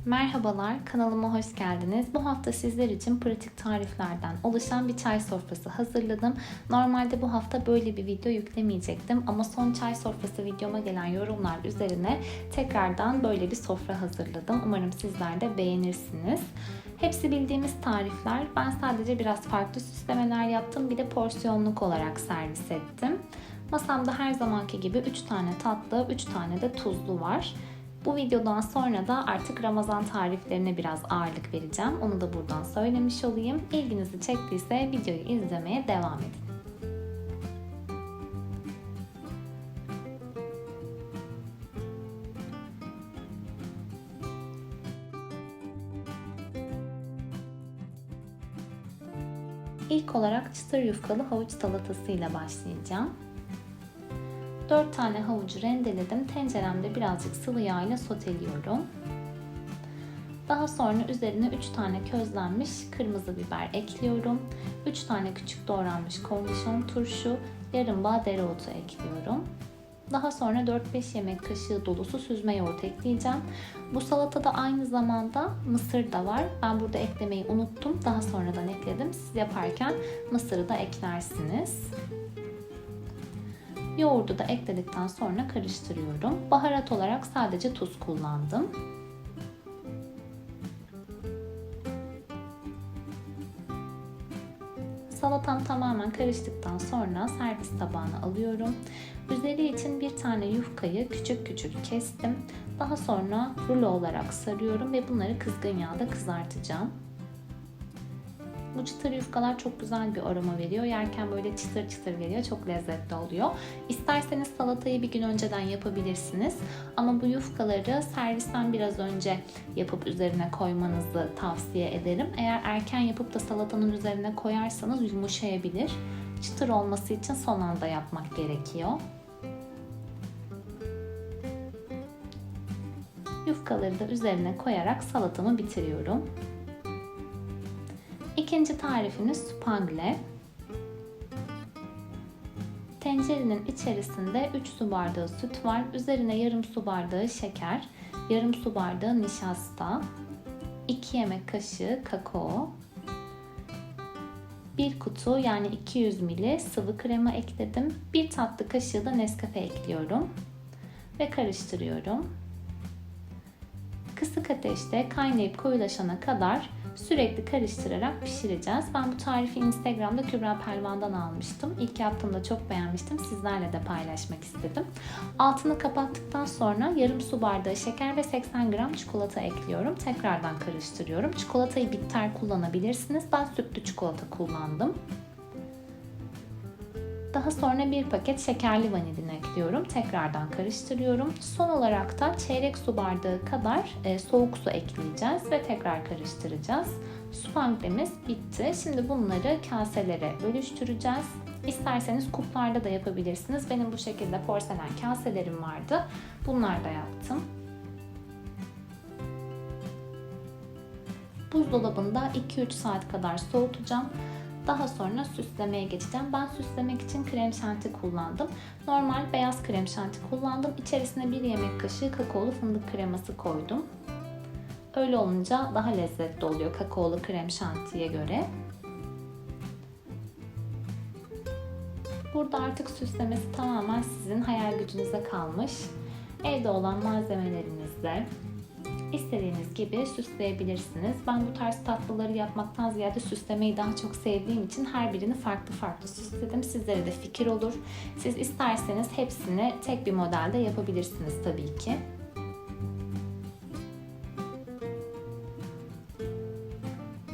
Merhabalar, kanalıma hoş geldiniz. Bu hafta sizler için pratik tariflerden oluşan bir çay sofrası hazırladım. Normalde bu hafta böyle bir video yüklemeyecektim ama son çay sofrası videoma gelen yorumlar üzerine tekrardan böyle bir sofra hazırladım. Umarım sizler de beğenirsiniz. Hepsi bildiğimiz tarifler. Ben sadece biraz farklı süslemeler yaptım. Bir de porsiyonluk olarak servis ettim. Masamda her zamanki gibi 3 tane tatlı, 3 tane de tuzlu var. Bu videodan sonra da artık Ramazan tariflerine biraz ağırlık vereceğim. Onu da buradan söylemiş olayım. İlginizi çektiyse videoyu izlemeye devam edin. İlk olarak çıtır yufkalı havuç salatası ile başlayacağım. 4 tane havucu rendeledim. Tenceremde birazcık sıvı yağ ile soteliyorum. Daha sonra üzerine 3 tane közlenmiş kırmızı biber ekliyorum. 3 tane küçük doğranmış kornişon turşu, yarım bağ dereotu ekliyorum. Daha sonra 4-5 yemek kaşığı dolusu süzme yoğurt ekleyeceğim. Bu salatada aynı zamanda mısır da var. Ben burada eklemeyi unuttum. Daha sonradan ekledim. Siz yaparken mısırı da eklersiniz. Yoğurdu da ekledikten sonra karıştırıyorum. Baharat olarak sadece tuz kullandım. Salatam tamamen karıştıktan sonra servis tabağına alıyorum. Üzeri için bir tane yufkayı küçük küçük kestim. Daha sonra rulo olarak sarıyorum ve bunları kızgın yağda kızartacağım. Bu çıtır yufkalar çok güzel bir aroma veriyor. Yerken böyle çıtır çıtır geliyor. Çok lezzetli oluyor. İsterseniz salatayı bir gün önceden yapabilirsiniz. Ama bu yufkaları servisten biraz önce yapıp üzerine koymanızı tavsiye ederim. Eğer erken yapıp da salatanın üzerine koyarsanız yumuşayabilir. Çıtır olması için son anda yapmak gerekiyor. Yufkaları da üzerine koyarak salatamı bitiriyorum. İkinci tarifimiz spangle. Tencerenin içerisinde 3 su bardağı süt var. Üzerine yarım su bardağı şeker, yarım su bardağı nişasta, 2 yemek kaşığı kakao, 1 kutu yani 200 ml sıvı krema ekledim. 1 tatlı kaşığı da Nescafe ekliyorum ve karıştırıyorum. Kısık ateşte kaynayıp koyulaşana kadar sürekli karıştırarak pişireceğiz. Ben bu tarifi Instagram'da Kübra Pelvan'dan almıştım. İlk yaptığımda çok beğenmiştim. Sizlerle de paylaşmak istedim. Altını kapattıktan sonra yarım su bardağı şeker ve 80 gram çikolata ekliyorum. Tekrardan karıştırıyorum. Çikolatayı bitter kullanabilirsiniz. Ben sütlü çikolata kullandım. Daha sonra bir paket şekerli vanilin ekliyorum. Tekrardan karıştırıyorum. Son olarak da çeyrek su bardağı kadar soğuk su ekleyeceğiz ve tekrar karıştıracağız. Spanglemiz bitti. Şimdi bunları kaselere bölüştüreceğiz. İsterseniz kuplarda da yapabilirsiniz. Benim bu şekilde porselen kaselerim vardı. Bunlar da yaptım. Buzdolabında 2-3 saat kadar soğutacağım. Daha sonra süslemeye geçeceğim. Ben süslemek için krem şanti kullandım. Normal beyaz krem şanti kullandım. İçerisine 1 yemek kaşığı kakaolu fındık kreması koydum. Öyle olunca daha lezzetli oluyor kakaolu krem şantiye göre. Burada artık süslemesi tamamen sizin hayal gücünüze kalmış. Evde olan malzemelerinizle İstediğiniz gibi süsleyebilirsiniz. Ben bu tarz tatlıları yapmaktan ziyade süslemeyi daha çok sevdiğim için her birini farklı farklı süsledim. Sizlere de fikir olur. Siz isterseniz hepsini tek bir modelde yapabilirsiniz tabii ki.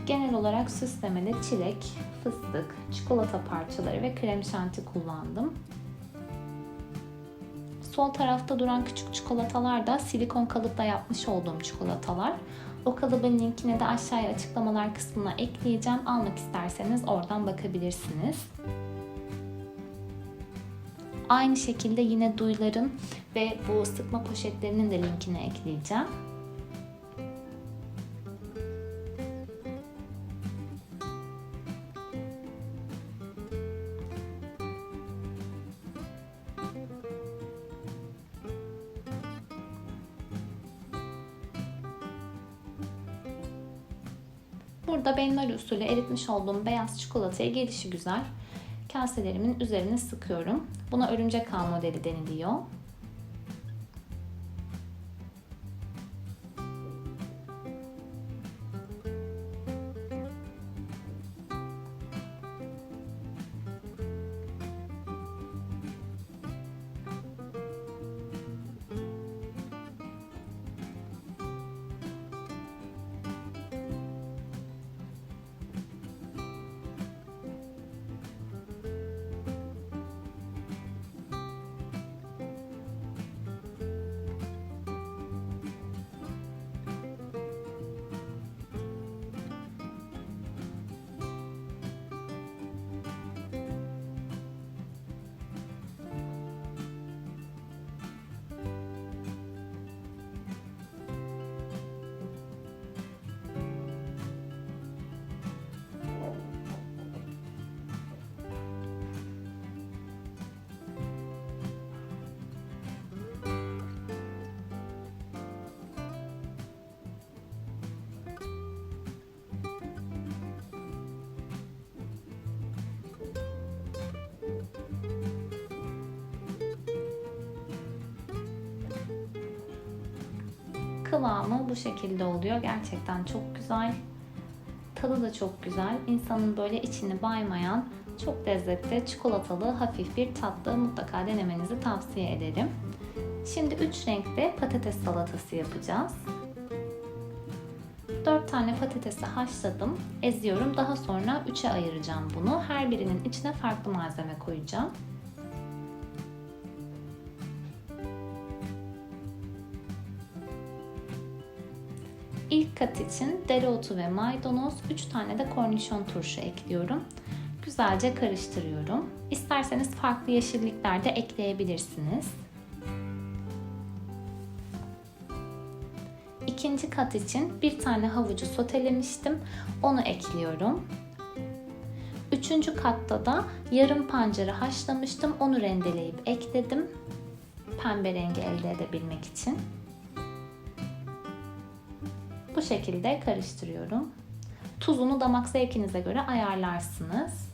Genel olarak süslemede çilek, fıstık, çikolata parçaları ve krem şanti kullandım. Sol tarafta duran küçük çikolatalar da silikon kalıpla yapmış olduğum çikolatalar. O kalıbın linkini de aşağıya açıklamalar kısmına ekleyeceğim. Almak isterseniz oradan bakabilirsiniz. Aynı şekilde yine duyların ve bu sıkma poşetlerinin de linkini ekleyeceğim. Burada benmari usulü eritmiş olduğum beyaz çikolatayı gelişigüzel kaselerimin üzerine sıkıyorum. Buna örümcek ağ modeli deniliyor. Kıvamı bu şekilde oluyor. Gerçekten çok güzel. Tadı da çok güzel. İnsanın böyle içini baymayan çok lezzetli, çikolatalı, hafif bir tatlı mutlaka denemenizi tavsiye ederim. Şimdi 3 renkte patates salatası yapacağız. 4 tane patatesi haşladım, eziyorum. Daha sonra 3'e ayıracağım bunu. Her birinin içine farklı malzeme koyacağım. İlk kat için dereotu ve maydanoz, 3 tane de kornişon turşu ekliyorum. Güzelce karıştırıyorum. İsterseniz farklı yeşillikler de ekleyebilirsiniz. İkinci kat için bir tane havucu sotelemiştim. Onu ekliyorum. Üçüncü katta da yarım pancarı haşlamıştım. Onu rendeleyip ekledim. Pembe rengi elde edebilmek için. Bu şekilde karıştırıyorum. Tuzunu damak zevkinize göre ayarlarsınız.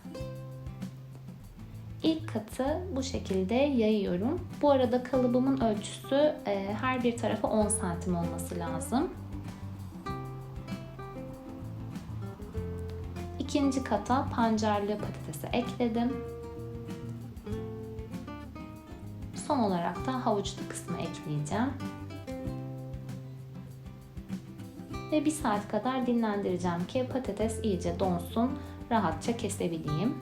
İlk katı bu şekilde yayıyorum. Bu arada kalıbımın ölçüsü her bir tarafı 10 santim olması lazım. İkinci kata pancarlı patatesi ekledim. Son olarak da havuçlu kısmı ekleyeceğim. Ve 1 saat kadar dinlendireceğim ki patates iyice donsun, rahatça kesebileyim.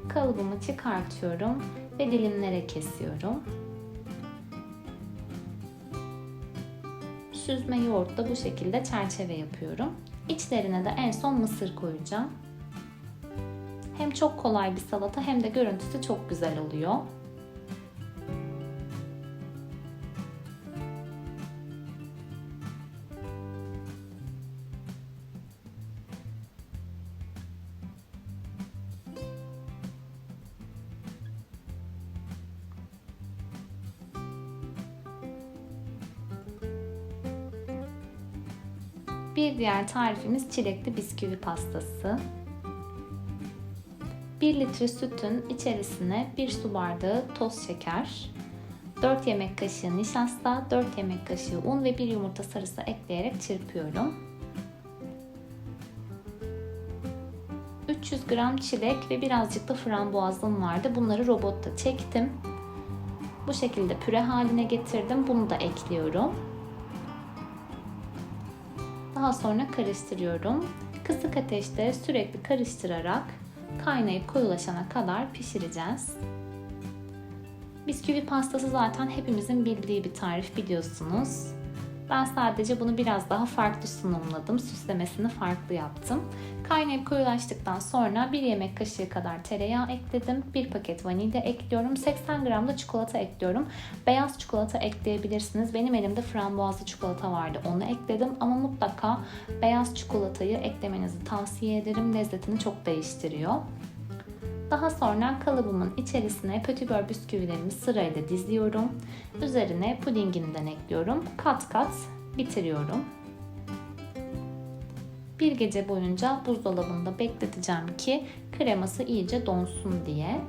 Kalıbımı çıkartıyorum ve dilimlere kesiyorum. Süzme yoğurtla bu şekilde çerçeve yapıyorum. İçlerine de en son mısır koyacağım. Hem çok kolay bir salata hem de görüntüsü çok güzel oluyor. Bir diğer tarifimiz çilekli bisküvi pastası. 1 litre sütün içerisine 1 su bardağı toz şeker, 4 yemek kaşığı nişasta, 4 yemek kaşığı un ve 1 yumurta sarısı ekleyerek çırpıyorum. 300 gram çilek ve birazcık da frambuazım vardı. Bunları robotta çektim. Bu şekilde püre haline getirdim. Bunu da ekliyorum. Daha sonra karıştırıyorum. Kısık ateşte sürekli karıştırarak kaynayıp koyulaşana kadar pişireceğiz. Bisküvi pastası zaten hepimizin bildiği bir tarif, biliyorsunuz. Ben sadece bunu biraz daha farklı sunumladım. Süslemesini farklı yaptım. Kaynayıp koyulaştıktan sonra 1 yemek kaşığı kadar tereyağı ekledim. 1 paket vanilya ekliyorum. 80 gram da çikolata ekliyorum. Beyaz çikolata ekleyebilirsiniz. Benim elimde frambuazlı çikolata vardı. Onu ekledim ama mutlaka beyaz çikolatayı eklemenizi tavsiye ederim. Lezzetini çok değiştiriyor. Daha sonra kalıbımın içerisine pötibör bisküvilerimi sırayla diziyorum. Üzerine pudinginden ekliyorum. Kat kat bitiriyorum. Bir gece boyunca buzdolabında bekleteceğim ki kreması iyice donsun diye.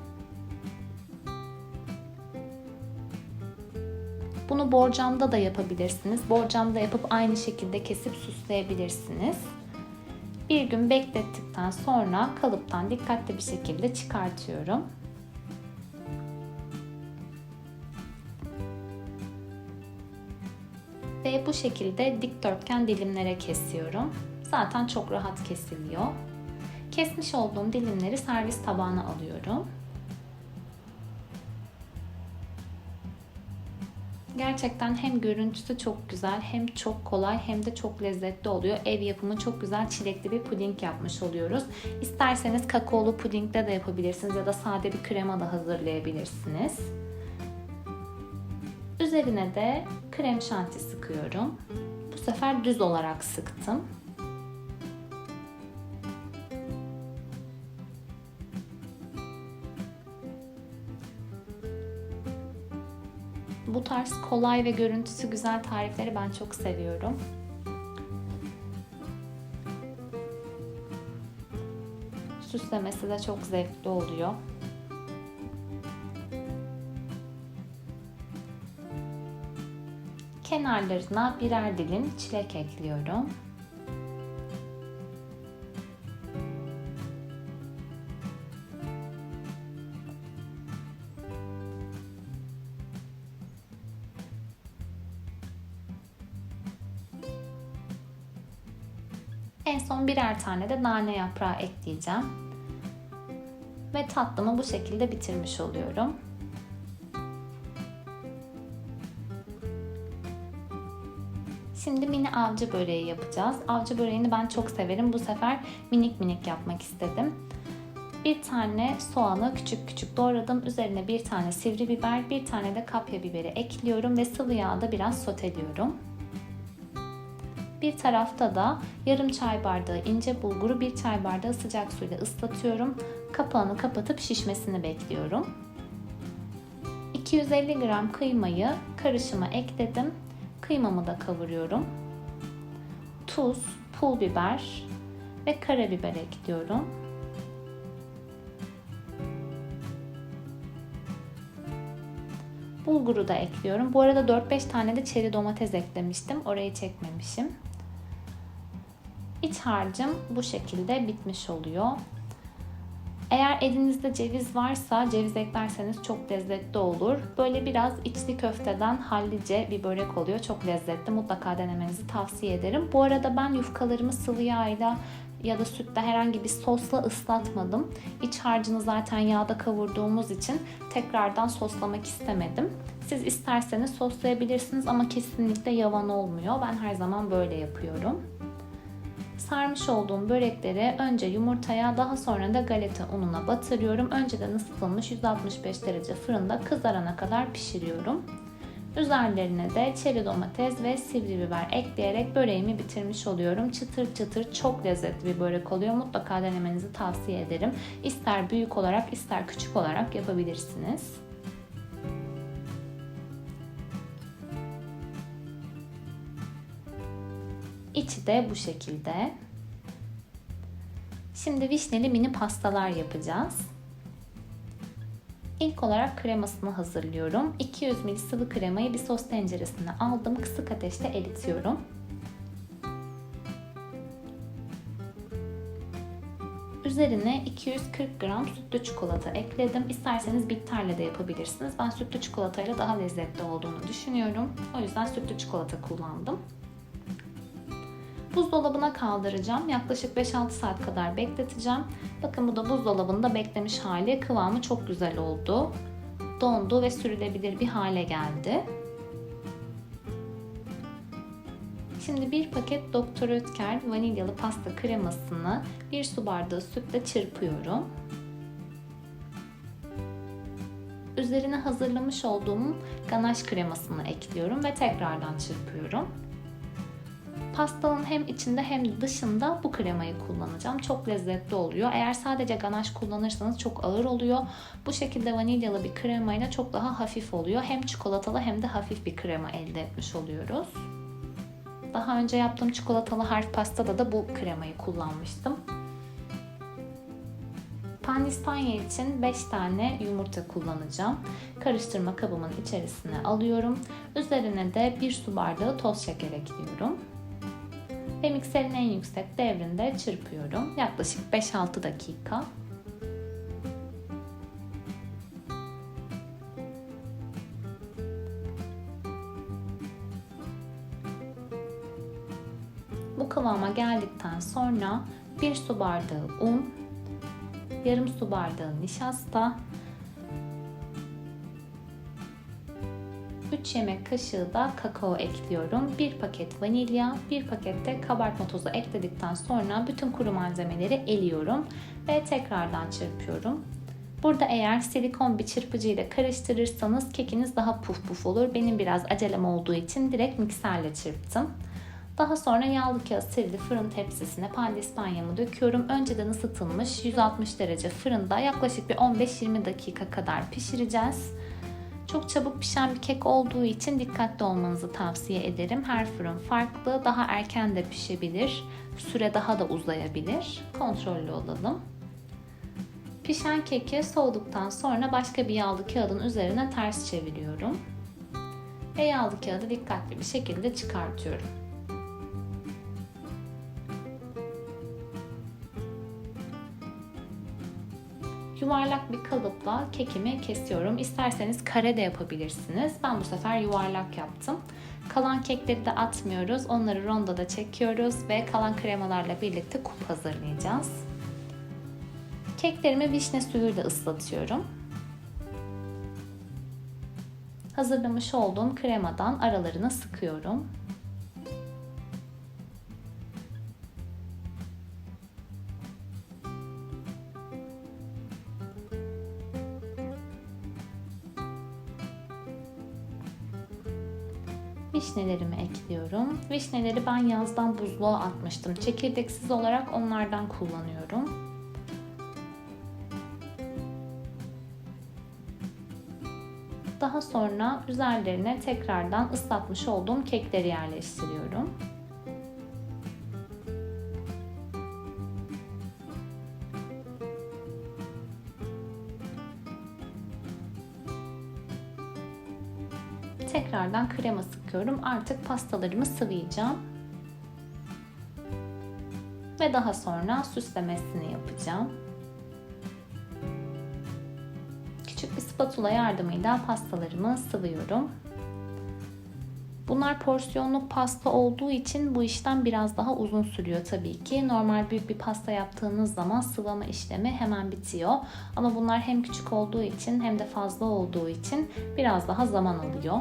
Bunu borcamda da yapabilirsiniz. Borcamda yapıp aynı şekilde kesip süsleyebilirsiniz. Bir gün beklettikten sonra kalıptan dikkatli bir şekilde çıkartıyorum. Ve bu şekilde dikdörtgen dilimlere kesiyorum. Zaten çok rahat kesiliyor. Kesmiş olduğum dilimleri servis tabağına alıyorum. Gerçekten hem görüntüsü çok güzel, hem çok kolay, hem de çok lezzetli oluyor. Ev yapımı çok güzel çilekli bir puding yapmış oluyoruz. İsterseniz kakaolu pudingle de yapabilirsiniz ya da sade bir krema da hazırlayabilirsiniz. Üzerine de krem şanti sıkıyorum. Bu sefer düz olarak sıktım. Bu tarz kolay ve görüntüsü güzel tarifleri ben çok seviyorum. Süslemesi de çok zevkli oluyor. Kenarlarına birer dilim çilek ekliyorum. En son birer tane de nane yaprağı ekleyeceğim. Ve tatlımı bu şekilde bitirmiş oluyorum. Şimdi mini avcı böreği yapacağız. Avcı böreğini ben çok severim. Bu sefer minik minik yapmak istedim. Bir tane soğanı küçük küçük doğradım. Üzerine bir tane sivri biber, bir tane de kapya biberi ekliyorum ve sıvı yağda biraz soteliyorum. Bir tarafta da yarım çay bardağı ince bulguru bir çay bardağı sıcak suyla ıslatıyorum. Kapağını kapatıp şişmesini bekliyorum. 250 gram kıymayı karışıma ekledim. Kıymamı da kavuruyorum. Tuz, pul biber ve karabiber ekliyorum. Bulguru da ekliyorum. Bu arada 4-5 tane de çeri domates eklemiştim. Orayı çekmemişim. İç harcım bu şekilde bitmiş oluyor. Eğer elinizde ceviz varsa ceviz eklerseniz çok lezzetli olur. Böyle biraz içli köfteden hallice bir börek oluyor. Çok lezzetli. Mutlaka denemenizi tavsiye ederim. Bu arada ben yufkalarımı sıvı yağıyla ya da sütle herhangi bir sosla ıslatmadım. İç harcını zaten yağda kavurduğumuz için tekrardan soslamak istemedim. Siz isterseniz soslayabilirsiniz ama kesinlikle yavan olmuyor. Ben her zaman böyle yapıyorum. Sarmış olduğum börekleri önce yumurtaya, daha sonra da galeta ununa batırıyorum. Önceden ısıtılmış 165 derece fırında kızarana kadar pişiriyorum. Üzerlerine de çeri domates ve sivri biber ekleyerek böreğimi bitirmiş oluyorum. Çıtır çıtır çok lezzetli bir börek oluyor. Mutlaka denemenizi tavsiye ederim. İster büyük olarak ister küçük olarak yapabilirsiniz. İçi de bu şekilde. Şimdi vişneli mini pastalar yapacağız. İlk olarak kremasını hazırlıyorum. 200 ml sıvı kremayı bir sos tenceresine aldım. Kısık ateşte eritiyorum. Üzerine 240 gram sütlü çikolata ekledim. İsterseniz bitterle de yapabilirsiniz. Ben sütlü çikolatayla daha lezzetli olduğunu düşünüyorum. O yüzden sütlü çikolata kullandım. Buzdolabına kaldıracağım. Yaklaşık 5-6 saat kadar bekleteceğim. Bakın bu da buzdolabında beklemiş hali. Kıvamı çok güzel oldu. Dondu ve sürülebilir bir hale geldi. Şimdi bir paket Doktor Oetker vanilyalı pasta kremasını 1 su bardağı sütle çırpıyorum. Üzerine hazırlamış olduğum ganaş kremasını ekliyorum ve tekrardan çırpıyorum. Pastanın hem içinde hem de dışında bu kremayı kullanacağım. Çok lezzetli oluyor. Eğer sadece ganaş kullanırsanız çok ağır oluyor. Bu şekilde vanilyalı bir kremayla çok daha hafif oluyor. Hem çikolatalı hem de hafif bir krema elde etmiş oluyoruz. Daha önce yaptığım çikolatalı harf pastada da bu kremayı kullanmıştım. Pandispanya için 5 tane yumurta kullanacağım. Karıştırma kabımın içerisine alıyorum. Üzerine de 1 su bardağı toz şeker ekliyorum. Ve mikserin en yüksek devrinde çırpıyorum. Yaklaşık 5-6 dakika. Bu kıvama geldikten sonra 1 su bardağı un, yarım su bardağı nişasta, 3 yemek kaşığı da kakao ekliyorum. 1 paket vanilya, 1 paket de kabartma tozu ekledikten sonra bütün kuru malzemeleri eliyorum ve tekrardan çırpıyorum. Burada eğer silikon bir çırpıcı ile karıştırırsanız kekiniz daha puf puf olur. Benim biraz acelem olduğu için direkt mikserle çırptım. Daha sonra yağlı kağıt serili fırın tepsisine pandispanyamı döküyorum. Önceden ısıtılmış 160 derece fırında yaklaşık bir 15-20 dakika kadar pişireceğiz. Çok çabuk pişen bir kek olduğu için dikkatli olmanızı tavsiye ederim. Her fırın farklı, daha erken de pişebilir, süre daha da uzayabilir. Kontrollü olalım. Pişen keki soğuduktan sonra başka bir yağlı kağıdın üzerine ters çeviriyorum. Ve yağlı kağıdı dikkatli bir şekilde çıkartıyorum. Yuvarlak bir kalıpla kekimi kesiyorum. İsterseniz kare de yapabilirsiniz. Ben bu sefer yuvarlak yaptım. Kalan kekleri de atmıyoruz. Onları rondoda çekiyoruz ve kalan kremalarla birlikte kup hazırlayacağız. Keklerimi vişne suyuyla ıslatıyorum. Hazırlamış olduğum kremadan aralarına sıkıyorum. Vişnelerimi ekliyorum. Vişneleri ben yazdan buzluğa atmıştım. Çekirdeksiz olarak onlardan kullanıyorum. Daha sonra üzerlerine tekrardan ıslatmış olduğum kekleri yerleştiriyorum. Tekrardan krema sıkıyorum. Artık pastalarımı sıvayacağım. Ve daha sonra süslemesini yapacağım. Küçük bir spatula yardımıyla pastalarımı sıvıyorum. Bunlar porsiyonluk pasta olduğu için bu işlem biraz daha uzun sürüyor tabii ki. Normal büyük bir pasta yaptığınız zaman sıvama işlemi hemen bitiyor. Ama bunlar hem küçük olduğu için hem de fazla olduğu için biraz daha zaman alıyor.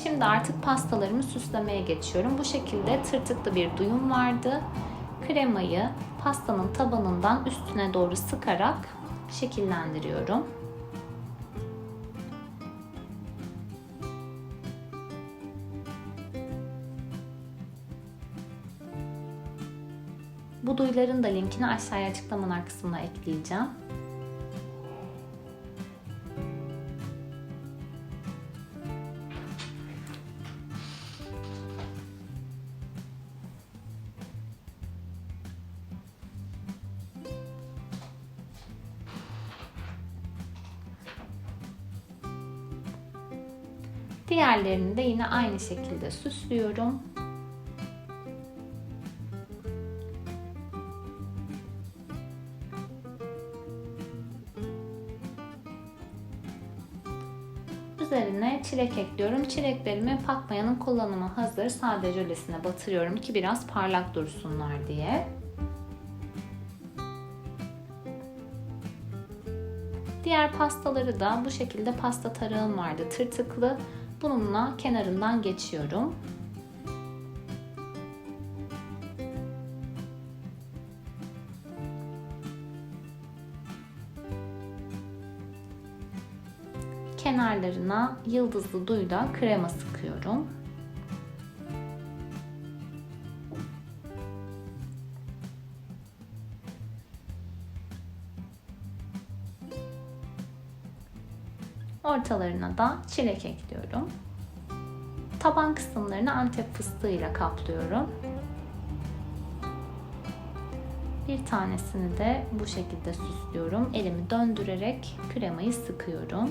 Şimdi artık pastalarımı süslemeye geçiyorum. Bu şekilde tırtıklı bir duyum vardı. Kremayı pastanın tabanından üstüne doğru sıkarak şekillendiriyorum. Bu duyuların da linkini aşağıya açıklamalar kısmına ekleyeceğim. Diğerlerini de yine aynı şekilde süslüyorum. Üzerine çilek ekliyorum. Çileklerimi patlayanın kullanımı hazır. Sade jölesine batırıyorum ki biraz parlak dursunlar diye. Diğer pastaları da bu şekilde pasta tarağım vardı tırtıklı. Bununla kenarından geçiyorum. Kenarlarına yıldızlı duyla krema sıkıyorum. Ortalarına da çilek ekliyorum. Taban kısımlarını Antep fıstığıyla kaplıyorum. Bir tanesini de bu şekilde süslüyorum. Elimi döndürerek kremayı sıkıyorum.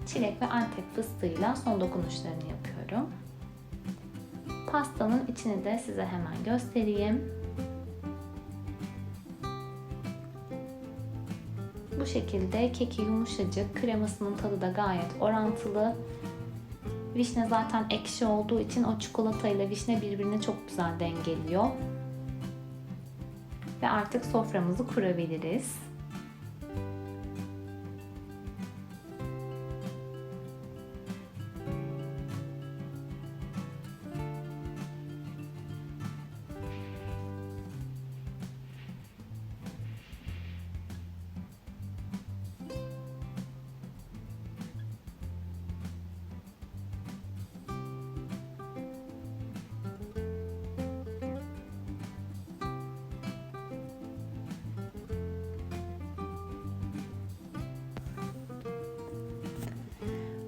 Çilek ve Antep fıstığıyla son dokunuşlarını yapıyorum. Pastanın içini de size hemen göstereyim. Bu şekilde keki yumuşacık, kremasının tadı da gayet orantılı. Vişne zaten ekşi olduğu için o çikolata ile vişne birbirine çok güzel dengeliyor. Ve artık soframızı kurabiliriz.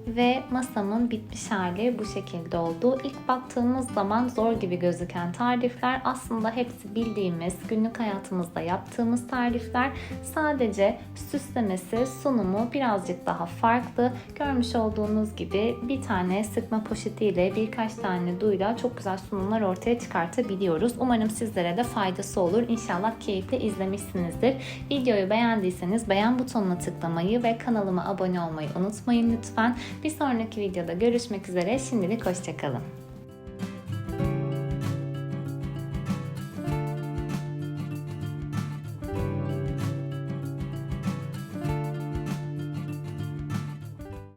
Ve masamın bitmiş hali bu şekilde oldu. İlk baktığımız zaman zor gibi gözüken tarifler aslında hepsi bildiğimiz, günlük hayatımızda yaptığımız tarifler. Sadece süslemesi, sunumu birazcık daha farklı. Görmüş olduğunuz gibi bir tane sıkma poşetiyle birkaç tane duyla çok güzel sunumlar ortaya çıkartabiliyoruz. Umarım sizlere de faydası olur. İnşallah keyifle izlemişsinizdir. Videoyu beğendiyseniz beğen butonuna tıklamayı ve kanalıma abone olmayı unutmayın lütfen. Bir sonraki videoda görüşmek üzere. Şimdilik hoşça kalın.